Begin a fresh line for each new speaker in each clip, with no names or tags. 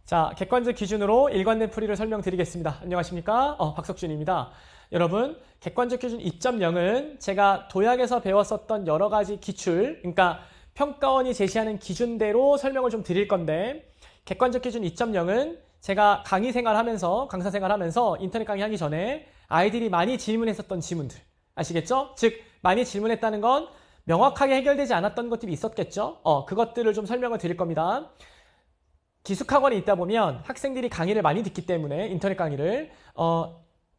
자, 객관적 기준으로 일관된 풀이를 설명드리겠습니다. 안녕하십니까? 박석준입니다. 여러분, 객관적 기준 2.0은 제가 도약에서 배웠었던 여러 가지 기출, 그러니까 평가원이 제시하는 기준대로 설명을 좀 드릴 건데, 객관적 기준 2.0은 제가 강의 생활하면서, 강사 생활하면서 인터넷 강의하기 전에 아이들이 많이 질문했었던 지문들. 아시겠죠? 즉, 많이 질문했다는 건 명확하게 해결되지 않았던 것들이 있었겠죠? 그것들을 좀 설명을 드릴 겁니다. 기숙학원에 있다 보면 학생들이 강의를 많이 듣기 때문에 인터넷 강의를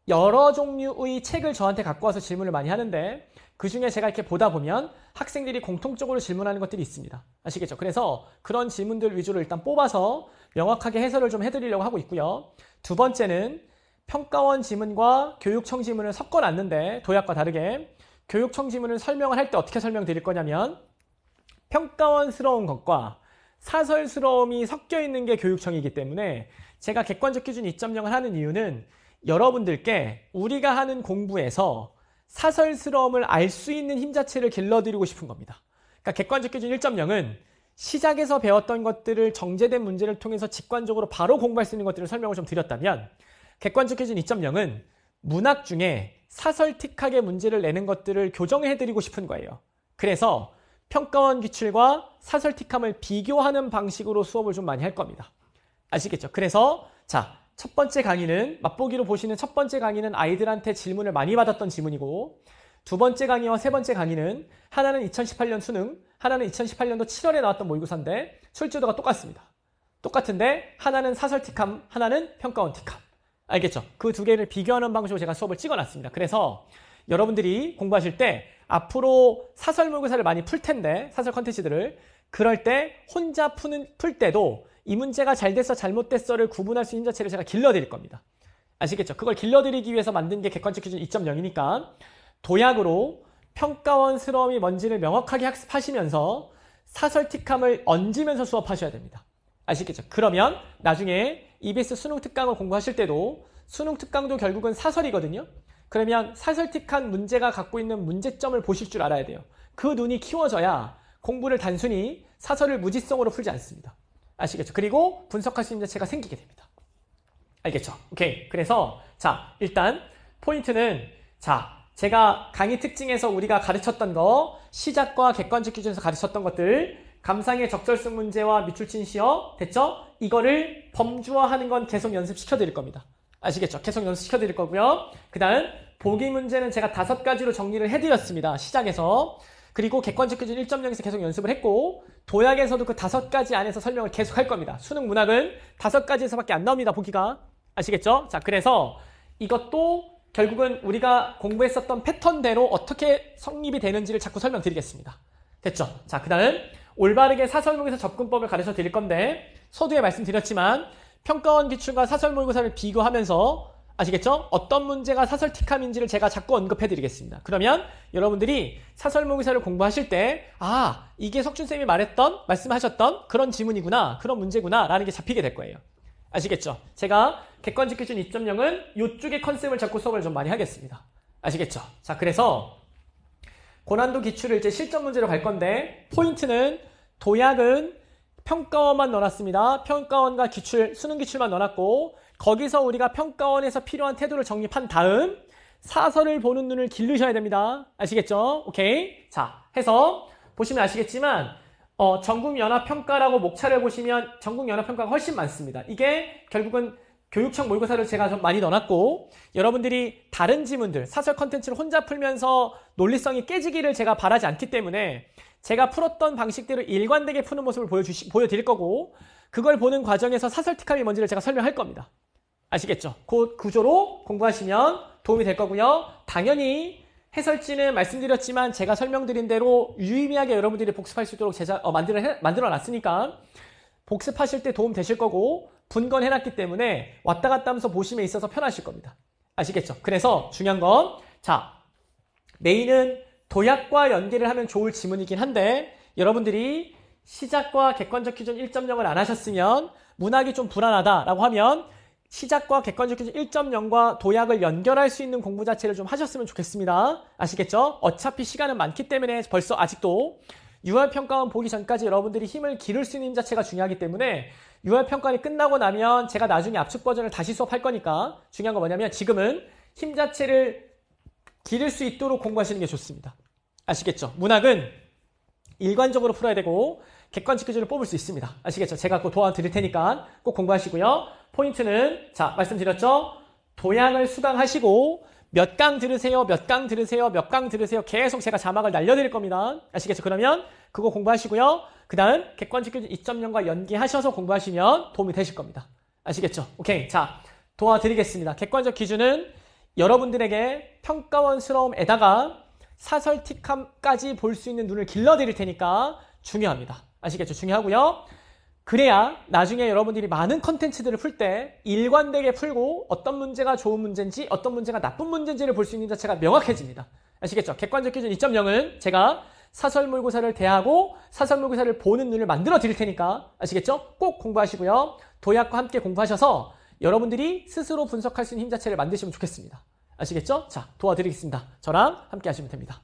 여러 종류의 책을 저한테 갖고 와서 질문을 많이 하는데 그 중에 제가 이렇게 보다 보면 학생들이 공통적으로 질문하는 것들이 있습니다. 아시겠죠? 그래서 그런 질문들 위주로 일단 뽑아서 명확하게 해설을 좀 해드리려고 하고 있고요. 두 번째는 평가원 지문과 교육청 지문을 섞어놨는데 도약과 다르게 교육청 지문을 설명을 할 때 어떻게 설명드릴 거냐면 평가원스러운 것과 사설스러움이 섞여 있는 게 교육청이기 때문에 제가 객관적 기준 2.0을 하는 이유는 여러분들께 우리가 하는 공부에서 사설스러움을 알 수 있는 힘 자체를 길러드리고 싶은 겁니다. 그러니까 객관적 기준 1.0은 시작에서 배웠던 것들을 정제된 문제를 통해서 직관적으로 바로 공부할 수 있는 것들을 설명을 좀 드렸다면 객관적 기준 2.0은 문학 중에 사설틱하게 문제를 내는 것들을 교정해드리고 싶은 거예요. 그래서 평가원 기출과 사설틱함을 비교하는 방식으로 수업을 좀 많이 할 겁니다. 아시겠죠? 그래서 자, 첫 번째 강의는 맛보기로 보시는 첫 번째 강의는 아이들한테 질문을 많이 받았던 지문이고 두 번째 강의와 세 번째 강의는 하나는 2018년 수능, 하나는 2018년도 7월에 나왔던 모의고사인데 출제도가 똑같습니다. 똑같은데 하나는 사설틱함, 하나는 평가원 틱함. 알겠죠? 그 두 개를 비교하는 방식으로 제가 수업을 찍어놨습니다. 그래서 여러분들이 공부하실 때 앞으로 사설 모의고사를 많이 풀 텐데 사설 컨텐츠들을 그럴 때 혼자 풀 때도 이 문제가 잘 됐어 잘못됐어를 구분할 수 있는 자체를 제가 길러드릴 겁니다. 아시겠죠? 그걸 길러드리기 위해서 만든 게 객관적 기준 2.0이니까 도약으로 평가원스러움이 뭔지를 명확하게 학습하시면서 사설틱함을 얹으면서 수업하셔야 됩니다. 아시겠죠? 그러면 나중에 EBS 수능 특강을 공부하실 때도 수능 특강도 결국은 사설이거든요. 그러면 사설틱한 문제가 갖고 있는 문제점을 보실 줄 알아야 돼요. 그 눈이 키워져야 공부를 단순히 사설을 무지성으로 풀지 않습니다. 아시겠죠? 그리고 분석할 수 있는 자체가 생기게 됩니다. 알겠죠? 오케이. 그래서 자, 일단 포인트는 자, 제가 강의 특징에서 우리가 가르쳤던 거 시작과 객관적 기준에서 가르쳤던 것들 감상의 적절성 문제와 밑줄친 시어 됐죠? 이거를 범주화하는 건 계속 연습시켜 드릴 겁니다. 아시겠죠? 계속 연습시켜 드릴 거고요. 그 다음 보기 문제는 제가 5가지로 정리를 해드렸습니다. 시작에서. 그리고 객관적 기준 1.0에서 계속 연습을 했고 도약에서도 그 5가지 안에서 설명을 계속 할 겁니다. 수능 문학은 5가지에서밖에 안 나옵니다. 보기가. 아시겠죠? 자, 그래서 이것도 결국은 우리가 공부했었던 패턴대로 어떻게 성립이 되는지를 자꾸 설명드리겠습니다. 됐죠? 자, 그 다음 올바르게 사설모의고사 접근법을 가르쳐 드릴 건데 서두에 말씀드렸지만 평가원 기출과 사설모의고사를 비교하면서 아시겠죠? 어떤 문제가 사설틱함인지를 제가 자꾸 언급해 드리겠습니다. 그러면 여러분들이 사설모의고사를 공부하실 때 이게 석준쌤이 말씀하셨던 그런 지문이구나, 그런 문제구나 라는 게 잡히게 될 거예요. 아시겠죠? 제가 객관적 기준 2.0은 이쪽의 컨셉을 잡고 수업을 좀 많이 하겠습니다. 아시겠죠? 자, 그래서 고난도 기출을 이제 실전 문제로 갈 건데 포인트는 도약은 평가원만 넣어놨습니다. 평가원과 기출, 수능 기출만 넣어놨고 거기서 우리가 평가원에서 필요한 태도를 정립한 다음 사설을 보는 눈을 기르셔야 됩니다. 아시겠죠? 오케이. 자, 해서 보시면 아시겠지만 전국연합평가라고 목차를 보시면 전국연합평가가 훨씬 많습니다. 이게 결국은 교육청 모의고사를 제가 좀 많이 넣어놨고 여러분들이 다른 지문들, 사설 컨텐츠를 혼자 풀면서 논리성이 깨지기를 제가 바라지 않기 때문에 제가 풀었던 방식대로 일관되게 푸는 모습을 보여드릴 거고 그걸 보는 과정에서 사설틱함이 뭔지를 제가 설명할 겁니다. 아시겠죠? 그 구조로 공부하시면 도움이 될 거고요. 당연히 해설지는 말씀드렸지만 제가 설명드린 대로 유의미하게 여러분들이 복습할 수 있도록 만들어 놨으니까 복습하실 때 도움 되실 거고 분건해놨기 때문에 왔다 갔다 하면서 보심에 있어서 편하실 겁니다. 아시겠죠? 그래서 중요한 건 자, 메인은 도약과 연계를 하면 좋을 지문이긴 한데 여러분들이 시작과 객관적 기준 1.0을 안 하셨으면 문학이 좀 불안하다라고 하면 시작과 객관적 기준 1.0과 도약을 연결할 수 있는 공부 자체를 좀 하셨으면 좋겠습니다. 아시겠죠? 어차피 시간은 많기 때문에 벌써 아직도 UR평가원 보기 전까지 여러분들이 힘을 기를 수 있는 힘 자체가 중요하기 때문에 UR평가원이 끝나고 나면 제가 나중에 압축 버전을 다시 수업할 거니까 중요한 건 뭐냐면 지금은 힘 자체를 기를 수 있도록 공부하시는 게 좋습니다. 아시겠죠? 문학은 일관적으로 풀어야 되고 객관식 기준을 뽑을 수 있습니다. 아시겠죠? 제가 그거 도와드릴 테니까 꼭 공부하시고요. 포인트는 자 말씀드렸죠? 도양을 수강하시고 몇 강 들으세요, 몇 강 들으세요, 몇 강 들으세요. 계속 제가 자막을 날려드릴 겁니다. 아시겠죠? 그러면 그거 공부하시고요. 그 다음 객관식 기준 2.0과 연계하셔서 공부하시면 도움이 되실 겁니다. 아시겠죠? 오케이. 자, 도와드리겠습니다. 객관적 기준은 여러분들에게 평가원스러움에다가 사설틱함까지 볼 수 있는 눈을 길러드릴 테니까 중요합니다. 아시겠죠? 중요하고요. 그래야 나중에 여러분들이 많은 컨텐츠들을 풀 때 일관되게 풀고 어떤 문제가 좋은 문제인지 어떤 문제가 나쁜 문제인지를 볼 수 있는 자체가 명확해집니다. 아시겠죠? 객관적 기준 2.0은 제가 사설모의고사를 대하고 사설모의고사를 보는 눈을 만들어 드릴 테니까 아시겠죠? 꼭 공부하시고요. 도약과 함께 공부하셔서 여러분들이 스스로 분석할 수 있는 힘 자체를 만드시면 좋겠습니다. 아시겠죠? 자, 도와드리겠습니다. 저랑 함께 하시면 됩니다.